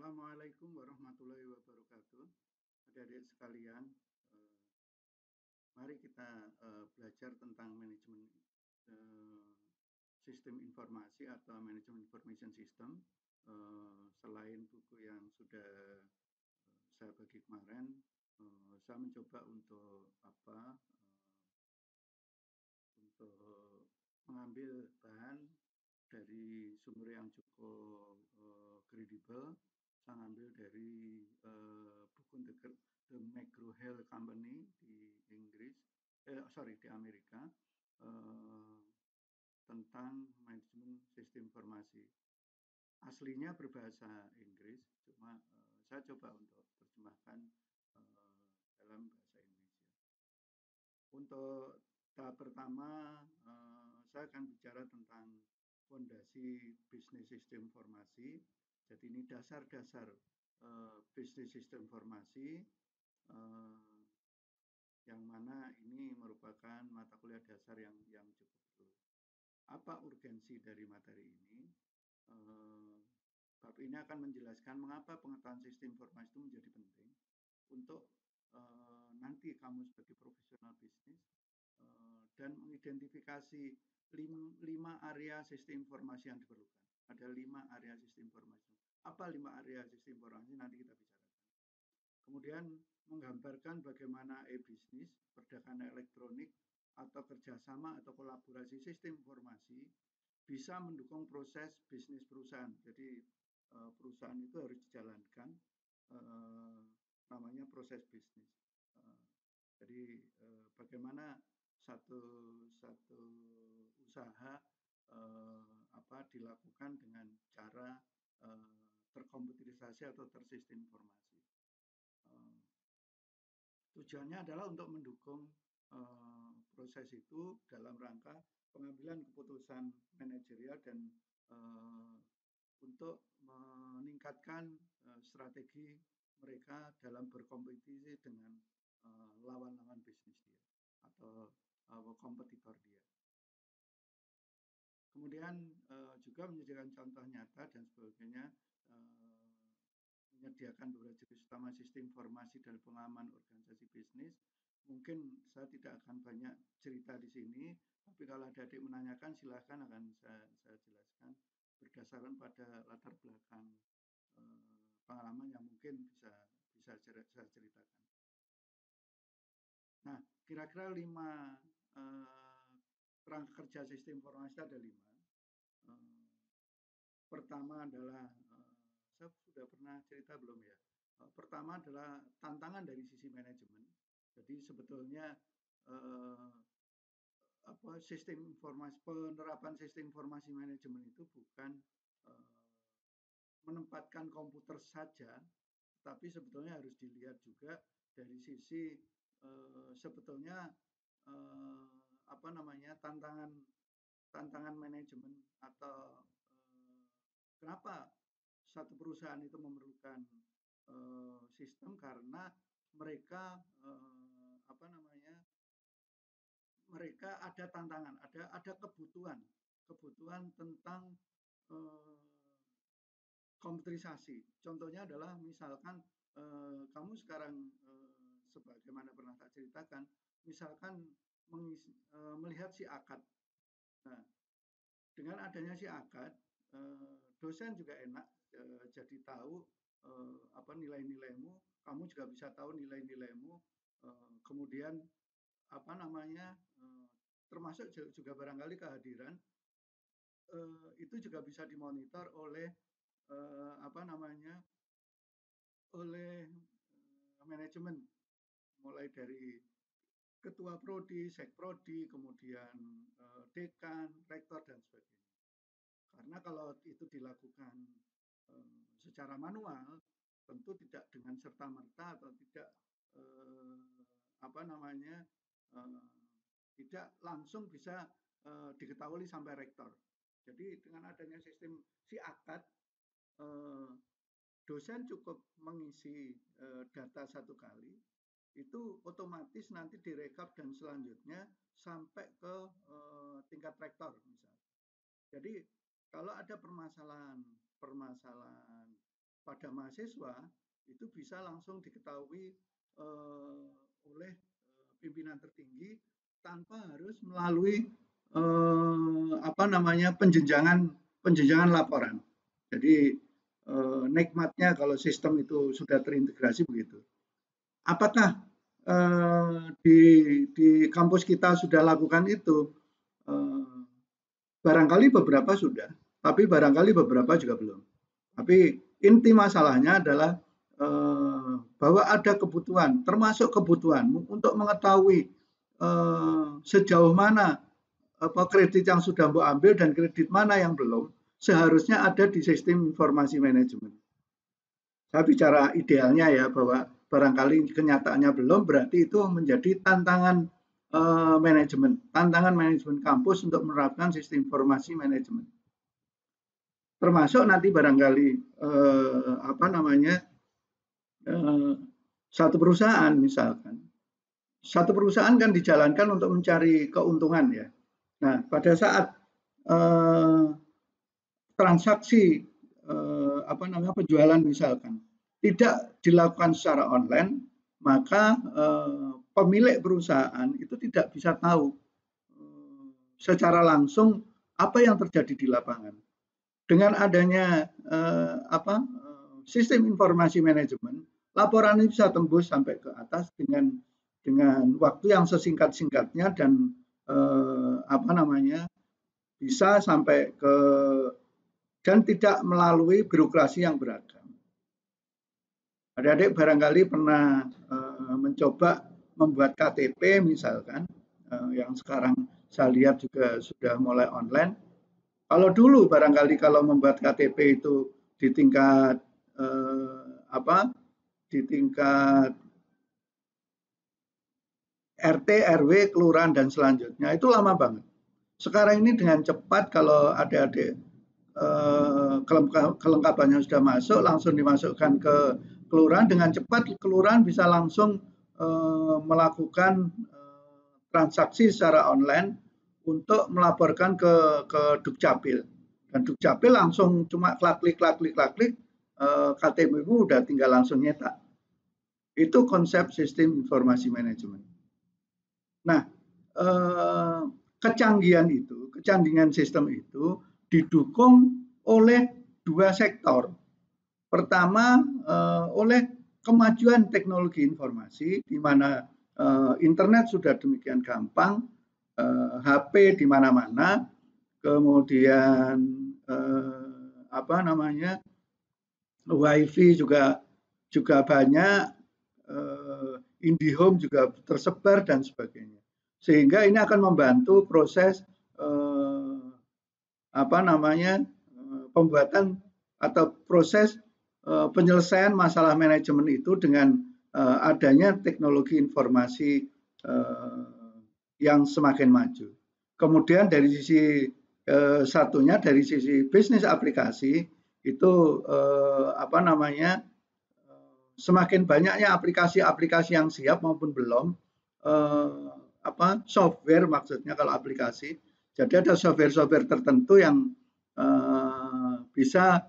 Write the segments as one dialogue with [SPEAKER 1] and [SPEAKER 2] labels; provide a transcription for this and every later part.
[SPEAKER 1] Assalamualaikum warahmatullahi wabarakatuh. Adik-adik sekalian, eh, mari kita belajar tentang manajemen eh, sistem informasi atau manajemen information system. Selain buku yang sudah saya bagi kemarin, saya mencoba untuk untuk mengambil bahan dari sumber yang cukup kredibel. Saya ambil dari buku The McGraw-Hill Company di di Amerika, eh, tentang manajemen sistem informasi. Aslinya berbahasa Inggris, cuma saya coba untuk terjemahkan dalam bahasa Indonesia. Untuk tahap pertama, saya akan bicara tentang fondasi bisnis sistem informasi. Jadi ini dasar-dasar bisnis sistem informasi, eh, yang mana ini merupakan mata kuliah dasar yang cukup perlu. Apa urgensi dari materi ini? Bab ini akan menjelaskan mengapa pengetahuan sistem informasi itu menjadi penting untuk nanti kamu sebagai profesional bisnis, dan mengidentifikasi 5 area sistem informasi yang diperlukan. Ada 5 area sistem informasi. Apa 5 area sistem informasi nanti kita bicarakan. Kemudian menggambarkan bagaimana e-bisnis, perdagangan elektronik, atau kerjasama atau kolaborasi sistem informasi bisa mendukung proses bisnis perusahaan. Jadi perusahaan itu harus dijalankan, namanya proses bisnis. Jadi bagaimana satu usaha dilakukan dengan cara terkomputerisasi atau tersistem informasi. Tujuannya adalah untuk mendukung proses itu dalam rangka pengambilan keputusan manajerial dan untuk meningkatkan strategi mereka dalam berkompetisi dengan lawan-lawan bisnis dia atau kompetitor dia. Kemudian juga menyediakan contoh nyata dan sebagainya, menyediakan beberapa jenis utama sistem informasi dan pengalaman organisasi bisnis. Mungkin saya tidak akan banyak cerita di sini, tapi kalau ada adik menanyakan silahkan akan saya jelaskan berdasarkan pada latar belakang pengalaman yang mungkin bisa saya ceritakan. Nah, kira-kira 5 kerangka kerja sistem informasi ada 5. Pertama adalah, saya sudah pernah cerita belum ya? Pertama adalah tantangan dari sisi manajemen. Jadi sebetulnya penerapan sistem informasi manajemen itu bukan menempatkan komputer saja, tapi sebetulnya harus dilihat juga dari sisi sebetulnya tantangan manajemen atau kenapa satu perusahaan itu memerlukan sistem karena mereka mereka ada tantangan, ada kebutuhan tentang komputerisasi. Contohnya adalah misalkan kamu sekarang sebagaimana pernah tak ceritakan, misalkan melihat si akad. Nah, dengan adanya si akad, dosen juga enak jadi tahu nilai-nilaimu, kamu juga bisa tahu nilai-nilaimu, kemudian termasuk juga barangkali kehadiran itu juga bisa dimonitor oleh oleh manajemen, mulai dari ketua prodi, sekprodi, kemudian dekan, rektor dan sebagainya. Karena kalau itu dilakukan secara manual, tentu tidak dengan serta-merta atau tidak tidak langsung bisa diketahui sampai rektor. Jadi dengan adanya sistem si akad, dosen cukup mengisi data satu kali, itu otomatis nanti direkap dan selanjutnya sampai ke tingkat rektor misalnya. Jadi kalau ada permasalahan pada mahasiswa itu bisa langsung diketahui oleh pimpinan tertinggi tanpa harus melalui penjenjangan laporan. Jadi nikmatnya kalau sistem itu sudah terintegrasi begitu. Apakah di kampus kita sudah lakukan itu? Barangkali beberapa sudah, tapi barangkali beberapa juga belum. Tapi inti masalahnya adalah bahwa ada kebutuhan, termasuk kebutuhan untuk mengetahui sejauh mana kredit yang sudah Mbok ambil dan kredit mana yang belum, seharusnya ada di sistem informasi manajemen. Saya bicara idealnya ya, bahwa barangkali kenyataannya belum, berarti itu menjadi tantangan tantangan manajemen kampus untuk menerapkan sistem informasi manajemen. Termasuk nanti barangkali satu perusahaan misalkan. Satu perusahaan kan dijalankan untuk mencari keuntungan ya. Nah, pada saat transaksi penjualan misalkan tidak dilakukan secara online, maka pemilik perusahaan itu tidak bisa tahu secara langsung apa yang terjadi di lapangan. Dengan adanya sistem informasi manajemen, laporan ini bisa tembus sampai ke atas dengan waktu yang sesingkat-singkatnya dan bisa sampai ke dan tidak melalui birokrasi yang beragam. Adik-adik barangkali pernah mencoba membuat KTP misalkan, yang sekarang saya lihat juga sudah mulai online. Kalau dulu barangkali kalau membuat KTP itu di tingkat di tingkat RT, RW, kelurahan dan selanjutnya itu lama banget. Sekarang ini dengan cepat kalau adik-adik kelengkapannya sudah masuk, langsung dimasukkan ke kelurahan, dengan cepat kelurahan bisa langsung melakukan transaksi secara online untuk melaporkan ke Dukcapil. Dan Dukcapil langsung cuma klik KTP-mu udah tinggal langsung nyetak. Itu konsep sistem informasi manajemen. Nah, kecanggihan sistem itu didukung oleh dua sektor. Pertama, oleh kemajuan teknologi informasi, di mana internet sudah demikian gampang, HP di mana-mana, kemudian WiFi juga banyak, IndiHome juga tersebar dan sebagainya. Sehingga ini akan membantu proses pembuatan atau proses penyelesaian masalah manajemen itu dengan adanya teknologi informasi yang semakin maju. Kemudian dari sisi satunya, dari sisi bisnis aplikasi itu semakin banyaknya aplikasi-aplikasi yang siap maupun belum, software maksudnya kalau aplikasi. Jadi ada software-software tertentu yang bisa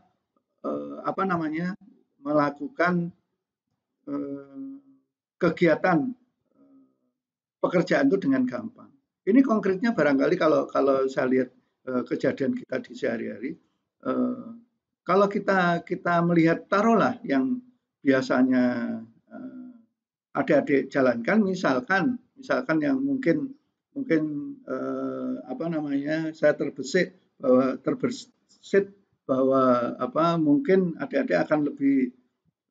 [SPEAKER 1] melakukan kegiatan pekerjaan itu dengan gampang. Ini konkretnya barangkali kalau saya lihat kejadian kita di sehari-hari, kalau kita melihat taruhlah yang biasanya adik-adik jalankan, misalkan yang mungkin saya terbesit bahwa mungkin adik-adik akan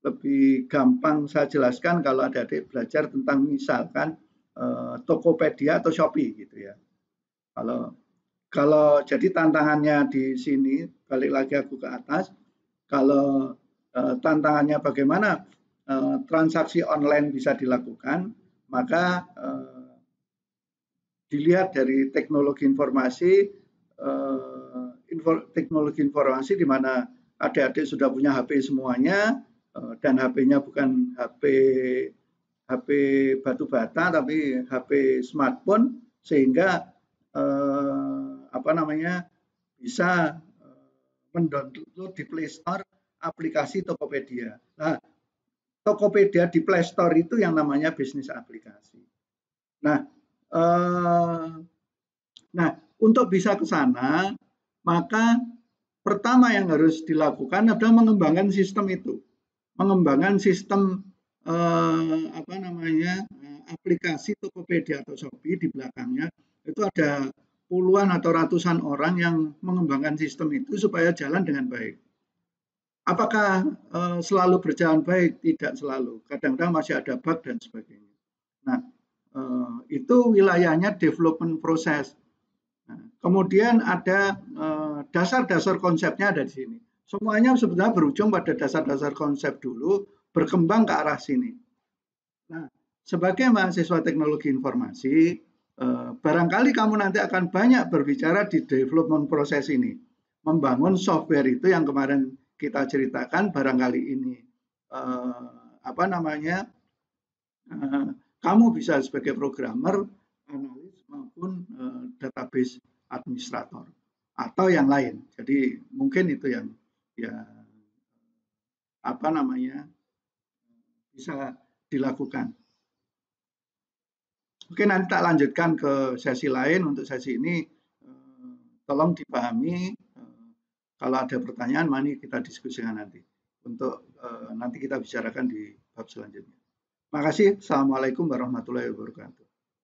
[SPEAKER 1] lebih gampang saya jelaskan kalau adik-adik belajar tentang misalkan Tokopedia atau Shopee gitu ya. Kalau jadi tantangannya di sini, balik lagi aku ke atas, kalau tantangannya bagaimana transaksi online bisa dilakukan, maka dilihat dari teknologi informasi di mana adik-adik sudah punya HP semuanya, dan HP-nya bukan HP batu bata tapi HP smartphone, sehingga bisa mendownload di Play Store aplikasi Tokopedia. Nah, Tokopedia di Play Store itu yang namanya bisnis aplikasi. Nah, eh, nah untuk bisa ke sana, maka pertama yang harus dilakukan adalah mengembangkan sistem itu, mengembangkan sistem apa namanya aplikasi Tokopedia atau Shopee di belakangnya itu ada puluhan atau ratusan orang yang mengembangkan sistem itu supaya jalan dengan baik. Apakah selalu berjalan baik? Tidak selalu. Kadang-kadang masih ada bug dan sebagainya. Nah, itu wilayahnya development proses. Nah, kemudian ada dasar-dasar konsepnya ada di sini. Semuanya sebenarnya berujung pada dasar-dasar konsep dulu, berkembang ke arah sini. Nah, sebagai mahasiswa teknologi informasi, barangkali kamu nanti akan banyak berbicara di development proses ini. Membangun software itu yang kemarin kita ceritakan barangkali ini apa namanya kamu bisa sebagai programmer, analis maupun database administrator atau yang lain. Jadi mungkin itu yang ya apa namanya bisa dilakukan. Oke, nanti tak lanjutkan ke sesi lain. Untuk sesi ini tolong dipahami. Kalau ada pertanyaan, mari kita diskusikan nanti. Untuk nanti kita bicarakan di bab selanjutnya. Terima kasih. Assalamualaikum warahmatullahi wabarakatuh.